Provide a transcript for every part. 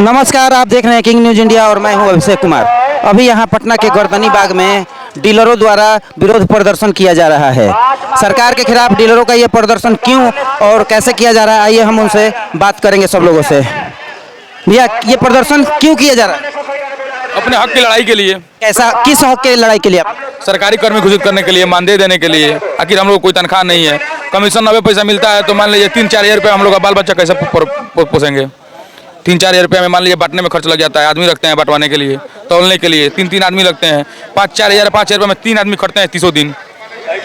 नमस्कार, आप देख रहे हैं किंग न्यूज इंडिया और मैं हूं अभिषेक कुमार। अभी यहां पटना के गर्दनी बाग में डीलरों द्वारा विरोध प्रदर्शन किया जा रहा है। सरकार के खिलाफ डीलरों का ये प्रदर्शन क्यों और कैसे किया जा रहा है, आइए हम उनसे बात करेंगे सब लोगों से। भैया, ये प्रदर्शन क्यों किया जा रहा है? अपने हक की लड़ाई के लिए। कैसा, किस हक की लड़ाई के लिए? सरकारी कर्मी घोषित करने के लिए, मानदेय देने के लिए। आखिर हम लोग कोई तनख्वाह नहीं है, कमीशन 90 पैसा मिलता है, तो मान लीजिए 3-4 हज़ार रुपये हम लोग का बाल बच्चा कैसे पोसेंगे? 3-4 हज़ार रुपये में मान लीजिए बांटने में खर्च लग जाता है। आदमी रखते हैं बंटवाने के लिए, तौलने के लिए 3-3 आदमी लगते हैं। 5-4 हज़ार रुपये में 3 आदमी खटते हैं 30 दिन।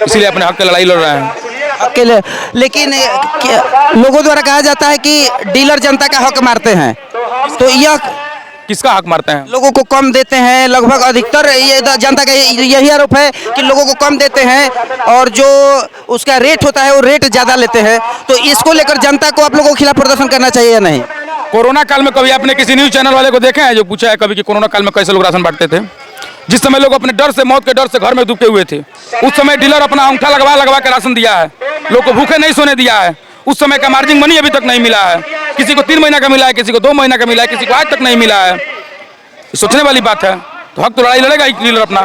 इसीलिए अपने हक की लड़ाई लड़ रहे हैं। अकेले, लेकिन लोगों द्वारा कहा जाता है कि डीलर जनता का हक मारते हैं, तो यह किसका हक मारते हैं? लोगों को कम देते हैं। लगभग अधिकतर ये जनता का यही आरोप है कि लोगों को कम देते हैं और जो उसका रेट होता है वो रेट ज़्यादा लेते हैं। तो इसको लेकर जनता को आप लोगों के खिलाफ प्रदर्शन करना चाहिए या नहीं? कोरोना काल में कभी आपने किसी न्यूज़ चैनल वाले को देखा है जो पूछा है कभी कि कोरोना काल में कैसे लोग राशन बांटते थे? जिस समय लोग अपने डर से, मौत के डर से घर में दुबके हुए थे, उस समय डीलर अपना अंगूठा लगवा के राशन दिया है। लोग को भूखे नहीं सोने दिया है। उस समय का मार्जिन मनी अभी तक नहीं मिला है। किसी को 3 महीना का मिला है, किसी को 2 महीना का मिला है, किसी को आज तक नहीं मिला है। सोचने वाली बात है। तो हक तो लड़ाई लड़ेगा ही डीलर अपना।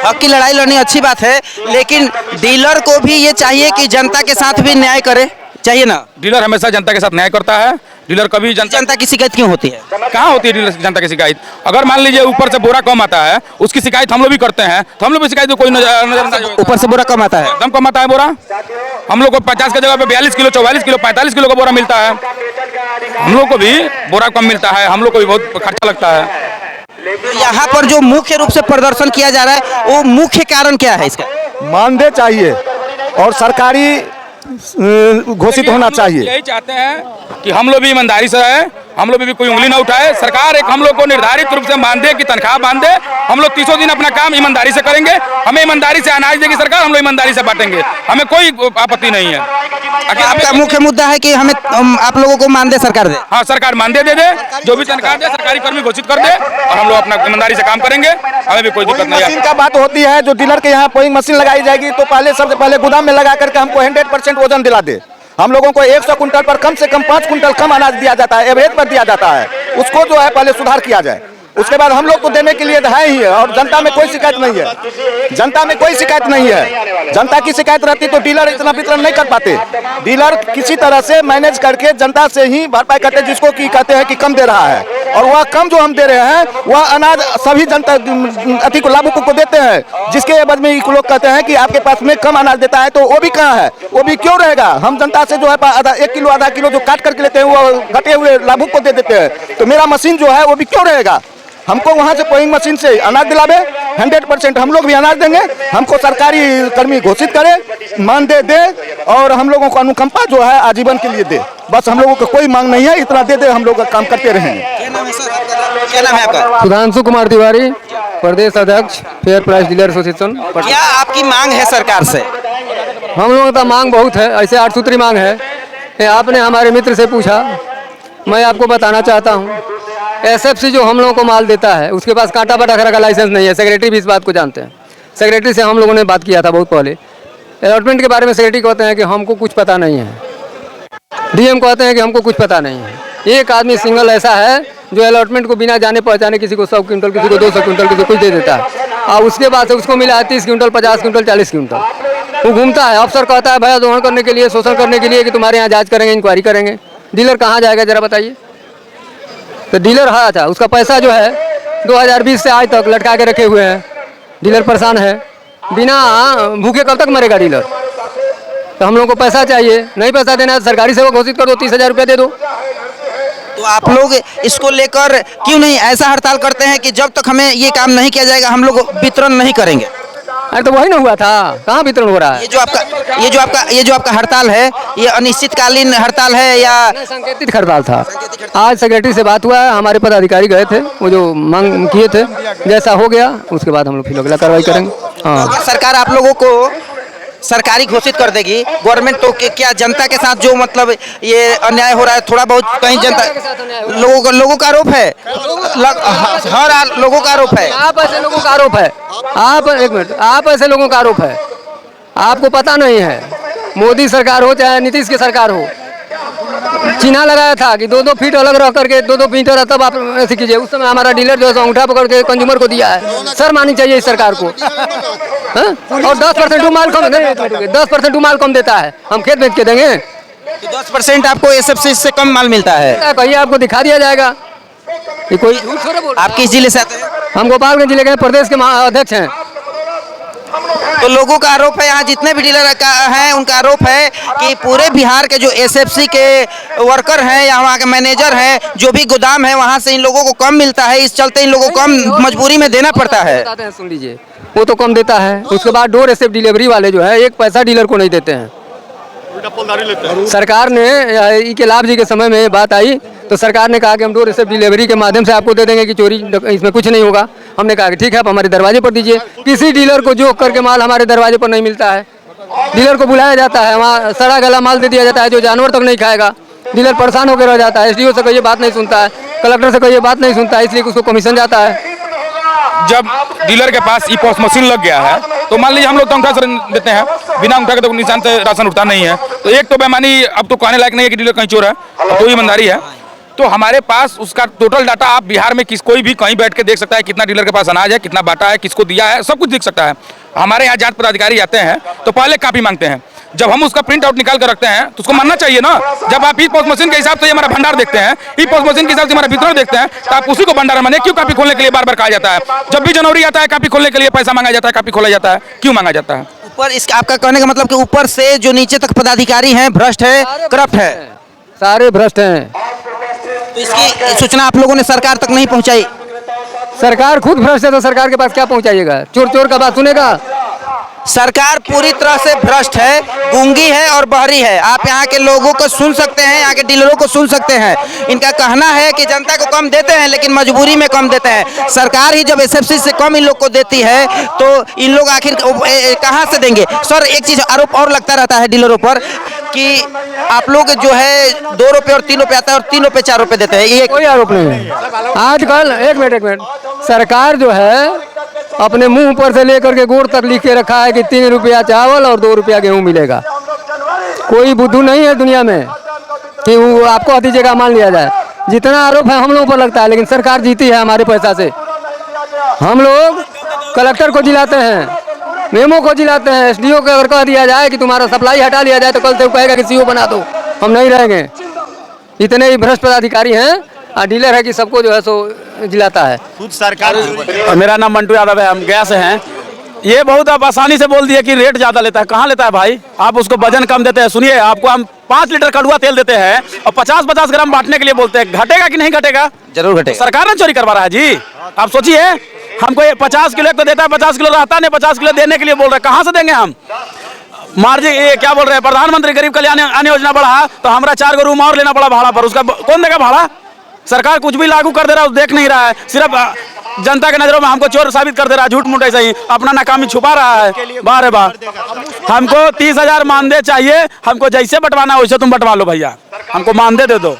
हक की लड़ाई लड़नी अच्छी बात है, लेकिन डीलर को भी ये चाहिए कि जनता के साथ भी न्याय करे, चाहिए ना? डीलर हमेशा जनता के साथ न्याय करता है। डीलर कभी जनता की शिकायत क्यों होती है? कहाँ होती है डीलर जनता की शिकायत? अगर मान लीजिए ऊपर से बोरा कम आता है, उसकी शिकायत हम लोग भी करते हैं, तो हम लोग भी शिकायत कोई नजर ऊपर से बोरा कम आता है, दम कम आता है बोरा। हम लोग को 50 की जगह पे 42 किलो, 44 किलो, 45 किलो का बोरा मिलता है। हम लोग को भी बोरा कम मिलता है, हम लोग को भी बहुत खर्चा लगता है। यहाँ पर जो मुख्य रूप से प्रदर्शन किया जा रहा है, वो मुख्य कारण क्या है इसका? मानदेय चाहिए और सरकारी घोषित होना चाहिए। यही चाहते हैं कि हम लोग भी ईमानदारी से रहे, हम लोग भी कोई उंगली ना उठाए। सरकार एक हम लोग को निर्धारित रूप से मानदेय की तनख्वाह बांध दे। हम लोग 30 दिन अपना काम ईमानदारी से करेंगे। हमें ईमानदारी से अनाज देगी सरकार, हम लोग ईमानदारी से बांटेंगे, हमें कोई आपत्ति नहीं है। आपका मुख्य मुद्दा है कि हमें आप लोगों को मानदेय सरकार दे। हाँ, सरकार मानदेय दे दे, जो भी तनख्वाह दे सरकारी कर्मी घोषित कर दे और हम लोग अपना ईमानदारी से काम करेंगे। हमें भी कोई दिक्कत नहीं है। मशीन का बात होती है, जो डीलर के यहाँ पोइंग मशीन लगाई जाएगी तो पहले सबसे पहले गोदाम में लगा करके हमको 100% वजन दिला दे। हम लोगों को 100 कुंटल पर कम से कम 5 कुंटल कम अनाज दिया जाता है, एवरेज पर दिया जाता है। उसको जो है पहले सुधार किया जाए। उसके बाद हम लोग को देने के लिए है ही है और जनता में कोई शिकायत नहीं है। जनता में कोई शिकायत नहीं है। जनता की शिकायत रहती तो डीलर इतना वितरण नहीं कर पाते। डीलर किसी तरह से मैनेज करके जनता से ही भरपाई करते, जिसको कि कहते हैं कि कम दे रहा है। और वह कम जो हम दे रहे हैं वह अनाज सभी जनता अति को लाभुकों को देते हैं, जिसके एवज में लोग कहते हैं कि आपके पास में कम अनाज देता है, तो वो भी कहाँ है? वो भी क्यों रहेगा? हम जनता से जो है 1 किलो आधा किलो जो काट करके लेते हैं वो घटे हुए लाभुक को दे देते हैं। तो मेरा मशीन जो है वो भी क्यों रहेगा? हमको वहाँ से पोइंग मशीन से अनाज दिलावे, 100% हम लोग भी अनाज देंगे। हमको सरकारी कर्मी घोषित करे, मानदेय दे और हम लोगों को अनुकंपा जो है आजीवन के लिए दे। बस हम लोगों को कोई मांग नहीं है, इतना दे दे, हम लोग काम करते रहेंगे। क्या नाम है आपका? सुधांशु कुमार तिवारी, प्रदेश अध्यक्ष फेयर प्राइस डीलर एसोसिएशन। क्या आपकी मांग है सरकार से? हम लोगों का मांग बहुत है, ऐसे 8 सूत्री मांग है। आपने हमारे मित्र से पूछा, मैं आपको बताना चाहता हूँ, एसएफसी जो हम लोगों को माल देता है उसके पास कांटा बटाखरा का लाइसेंस नहीं है। सेक्रेटरी भी इस बात को जानते हैं। सेक्रेटरी से हम लोगों ने बात किया था बहुत पहले। अलॉटमेंट के बारे में सेक्रेटरी कहते हैं कि हमको कुछ पता नहीं है। डीएम कहते हैं कि हमको कुछ पता नहीं है। एक आदमी सिंगल ऐसा है जो अलॉटमेंट को बिना जाने पहचाने किसी को 100 क्विंटल, किसी को 200 क्विंटल, किसी को कुछ दे देता है और उसके बाद से उसको मिला है 30 क्विंटल, 50 क्विंटल, 40 क्विंटल। वो घूमता है, अफसर कहता है भैया दोहन करने के लिए, शोषण करने के लिए कि तुम्हारे यहाँ जाँच करेंगे, इंक्वायरी करेंगे। डीलर कहाँ जाएगा जरा बताइए? तो डीलर है था, उसका पैसा जो है 2020 से आज तक लटका के रखे हुए हैं। डीलर परेशान है, बिना भूखे कब तक मरेगा डीलर? तो हम लोगों को पैसा चाहिए। नहीं पैसा देना है सरकारी सेवा घोषित कर दो, 30,000 रुपया दे दो। तो आप लोग इसको लेकर क्यों नहीं ऐसा हड़ताल करते हैं कि जब तक हमें ये काम नहीं किया जाएगा हम लोग वितरण नहीं करेंगे? अरे तो वही ना हुआ था, कहाँ वितरण हो रहा है? ये जो आपका हड़ताल है, ये अनिश्चितकालीन हड़ताल है या संकेतित हड़ताल था? आज सेक्रेटरी से बात हुआ है, हमारे पदाधिकारी गए थे, वो जो मांग किए थे जैसा हो गया उसके बाद हम लोग फिर अगला कार्रवाई करेंगे। हाँ, सरकार आप लोगों को सरकारी घोषित कर देगी गवर्नमेंट, तो क्या जनता के साथ जो मतलब ये अन्याय हो रहा है थोड़ा बहुत कहीं जनता लोगों का आरोप है, हर लोगों का आरोप है। आप ऐसे लोगों का आरोप है, आप एक मिनट, आप ऐसे लोगों का आरोप है, आपको पता नहीं है। मोदी सरकार हो चाहे नीतीश की सरकार हो, चिन्हा लगाया था कि 2-2 फीट अलग रह करके 2-2 मीटर तब आप ऐसे कीजिए। उस समय हमारा डीलर जो है अंगूठा पकड़ के कंज्यूमर को दिया है। सर मानी चाहिए इस सरकार को। हाँ? और 10% माल कम नहीं, 10% माल कम देता है। हम खेत बेच के देंगे? 10% आपको एसएफसी से कम माल मिलता है। कहिए, आपको दिखा दिया जाएगा। ये कोई झूठ थोड़े बोल रहा है। आप किस जिले से आते हैं? हम गोपालगंज जिले के प्रदेश के अध्यक्ष हैं। तो लोगों का आरोप है, यहाँ जितने भी डीलर हैं उनका आरोप है कि पूरे बिहार के जो एसएफसी के वर्कर हैं या वहाँ के मैनेजर हैं, जो भी गोदाम है वहाँ से इन लोगों को कम मिलता है, इस चलते इन लोगों को कम मजबूरी में देना पड़ता है। बताते हैं, सुन लीजिए। वो तो कम देता है, उसके बाद डोर स्टेप डिलीवरी वाले जो है 1 पैसा डीलर को नहीं देते हैं। सरकार ने ई के लाभ जी के समय में बात आई तो सरकार ने कहा कि हम डोर स्टेप डिलीवरी के माध्यम से आपको दे देंगे कि चोरी इसमें कुछ नहीं होगा। हमने कहा कि ठीक है, आप हमारे दरवाजे पर दीजिए। किसी डीलर को जोक करके माल हमारे दरवाजे पर नहीं मिलता है। डीलर को बुलाया जाता है, वहाँ सड़ा गला माल दे दिया जाता है जो जानवर तक नहीं खाएगा। डीलर परेशान होकर रह जाता है। एसडीओ से कोई बात नहीं सुनता है, कलेक्टर से कोई बात नहीं सुनता है, इसलिए उसको कमीशन जाता है। जब डीलर के पास ई पॉस मशीन लग गया है तो मान लीजिए हम लोग तो अंगूठा से देते हैं, बिना अंगूठा के तो निशान से राशन उठता नहीं है। तो एक तो बेईमानी अब तो कहने लायक नहीं है कि डीलर कहीं चोर है, तो ईमानदारी है। तो हमारे पास उसका टोटल डाटा आप बिहार में कोई भी कहीं बैठ के देख सकता है, कितना डीलर के पास अनाज है, कितना बांटा है, किसको दिया है, सब कुछ दिख सकता है। हमारे यहाँ जांच पदाधिकारी आते हैं तो पहले कापी मांगते हैं। जब हम उसका प्रिंट आउट निकाल कर रखते हैं तो उसको मानना चाहिए ना। जब आप ई पॉस मशीन के हिसाब से हमारा भंडार देखते हैं, ई पॉस मशीन के हिसाब से हमारा वितरण देखते हैं, तो आप उसी को भंडार माने। क्यों कापी खोलने के लिए बार बार कहा जाता है? जब भी जनवरी आता है कापी खोलने के लिए पैसा मांगा जाता है, कापी खोला जाता है, क्यों मांगा जाता है? ऊपर इसका आपका कहने का मतलब कि ऊपर से जो नीचे तक पदाधिकारी हैं भ्रष्ट है, करप्ट है, सारे भ्रष्ट हैं। तो इसकी सूचना आप लोगों ने सरकार तक नहीं पहुंचाई? सरकार खुद भ्रष्ट है तो सरकार के पास क्या पहुंचाइएगा? चोर चोर का बात सुनेगा? सरकार पूरी तरह से भ्रष्ट है, गूंगी है और बहरी है। आप यहाँ के लोगों को सुन सकते हैं, यहाँ के डीलरों को सुन सकते हैं। इनका कहना है कि जनता को कम देते हैं लेकिन मजबूरी में कम देते हैं। सरकार ही जब एसएफसी से कम इन लोग को देती है तो इन लोग आखिर कहाँ से देंगे? सर, एक चीज़ आरोप और लगता रहता है डीलरों पर कि आप लोग जो है 2 रुपये और 3 रुपये आता है और 3 रुपये 4 रुपये देते हैं। ये कोई आरोप नहीं है। आजकल एक मिनट, सरकार जो है अपने मुंह पर से लेकर के गोड़ तक लिख के रखा है कि 3 रुपया चावल और 2 रुपया गेहूं मिलेगा। कोई बुद्धू नहीं है दुनिया में कि वो आपको हर जगह मान लिया जाए। जितना आरोप है हम लोगों पर लगता है, लेकिन सरकार जीती है हमारे पैसा से। हम लोग कलेक्टर को जिलाते हैं, मेमो को जिलाते हैं। एसडीओ को अगर कह दिया जाए कि तुम्हारा सप्लाई हटा लिया जाए तो कल से वो कहेगा कि सीओ बना दो, हम नहीं रहेंगे। इतने ही भ्रष्ट पदाधिकारी हैं। डीलर है कि सबको जो है सो जिलाता है खुद सरकार। मेरा नाम मंटू यादव है, हम गया से हैं। ये बहुत आप आसानी से बोल दिए कि रेट ज़्यादा लेता है। कहाँ लेता है भाई? आप उसको वजन कम देते हैं। सुनिए, आपको हम 5 लीटर कड़ुआ तेल देते हैं और 50-50 ग्राम बांटने के लिए बोलते हैं। घटेगा कि नहीं घटेगा? जरूर घटेगा। सरकार ने चोरी करवा रहा है जी। आप सोचिए, हमको ये 50 किलो तो देता है, 50 किलो रहता नहीं, 50 किलो देने के लिए बोल रहे हैं। कहाँ से देंगे हम? मार्जिन ये क्या बोल रहे हैं? प्रधानमंत्री गरीब कल्याण अन्न योजना बढ़ा तो हमारा 4 गो रूम और लेना पड़ा भाड़ा पर। उसका कौन देगा भाड़ा? सरकार कुछ भी लागू कर दे रहा है, देख नहीं रहा है। सिर्फ जनता के नजरों में हमको चोर साबित कर दे रहा है, झूठ मूठ ऐसा ही अपना नाकामी छुपा रहा है बार बार। हमको 30,000 मानदेय चाहिए। हमको जैसे बंटवाना है वैसे तुम बंटवा लो भैया, हमको मानदेय दे दो।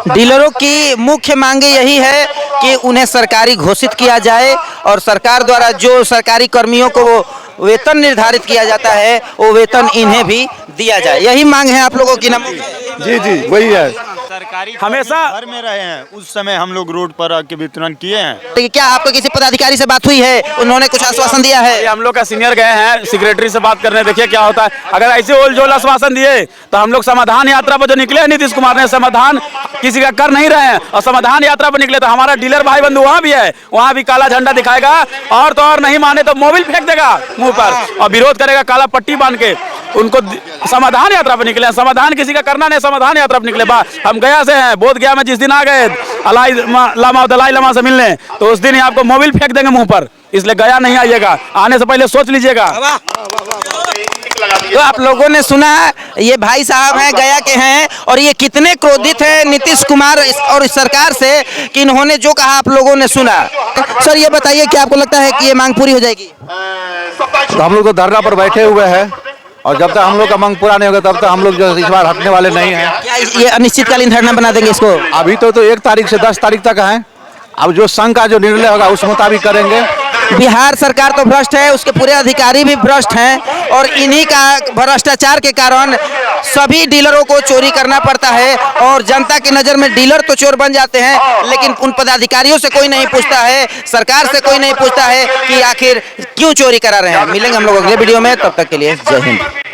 डीलरों की मुख्य मांगे यही है कि उन्हें सरकारी घोषित किया जाए और सरकार द्वारा जो सरकारी कर्मियों को वेतन निर्धारित किया जाता है वो वेतन इन्हें भी दिया जाए। यही मांग है आप लोगों की ना? जी जी, वही है। सरकारी हमेशा घर में रहे हैं, उस समय हम लोग रोड पर आके वितरण किए हैं। तो क्या आपको किसी पदाधिकारी से बात हुई है? उन्होंने कुछ आश्वासन दिया है? हम लोग का सीनियर गए हैं सेक्रेटरी से बात करने, देखिए क्या होता है। अगर ऐसे ओल जोल आश्वासन दिए तो हम लोग समाधान यात्रा पर जो निकले हैं, नीतीश कुमार ने समाधान किसी का कर नहीं रहे हैं और समाधान यात्रा पर निकले तो हमारा डीलर भाई बंधु वहाँ भी है, वहाँ भी काला झंडा दिखाएगा और तो और नहीं माने तो मोबिल फेंक देगा मुंह पर और विरोध करेगा काला पट्टी बांध के। उनको समाधान यात्रा पर निकले, समाधान किसी का करना नहीं, समाधान यात्रा पर निकले। हम गया से हैं, बोध गया में जिस दिन आ गए दलाई लामा से मिलने तो उस दिन ही आपको मोबिल फेंक देंगे मुंह पर, इसलिए गया नहीं आइएगा, आने से पहले सोच लीजिएगा। तो आप लोगों ने सुना, ये भाई साहब हैं, गया के हैं और ये कितने क्रोधित हैं नीतीश कुमार और इस सरकार से कि इन्होंने जो कहा आप लोगों ने सुना। सर, ये बताइए कि आपको लगता है कि ये मांग पूरी हो जाएगी? तो हम लोग तो धरना पर बैठे हुए हैं और जब तक हम लोग का मांग पूरा नहीं होगा तब तक हम लोग जो इस बार हटने वाले नहीं हैं। क्या ये अनिश्चितकालीन धरना बना देंगे इसको? अभी तो 1 तारीख से 10 तारीख तक है। अब जो संघ का जो निर्णय होगा उस मुताबिक करेंगे। बिहार सरकार तो भ्रष्ट है, उसके पूरे अधिकारी भी भ्रष्ट हैं और इन्हीं का भ्रष्टाचार के कारण सभी डीलरों को चोरी करना पड़ता है और जनता की नज़र में डीलर तो चोर बन जाते हैं, लेकिन उन पदाधिकारियों से कोई नहीं पूछता है, सरकार से कोई नहीं पूछता है कि आखिर क्यों चोरी करा रहे हैं। मिलेंगे हम लोग अगले वीडियो में, तब तक के लिए जय हिंद।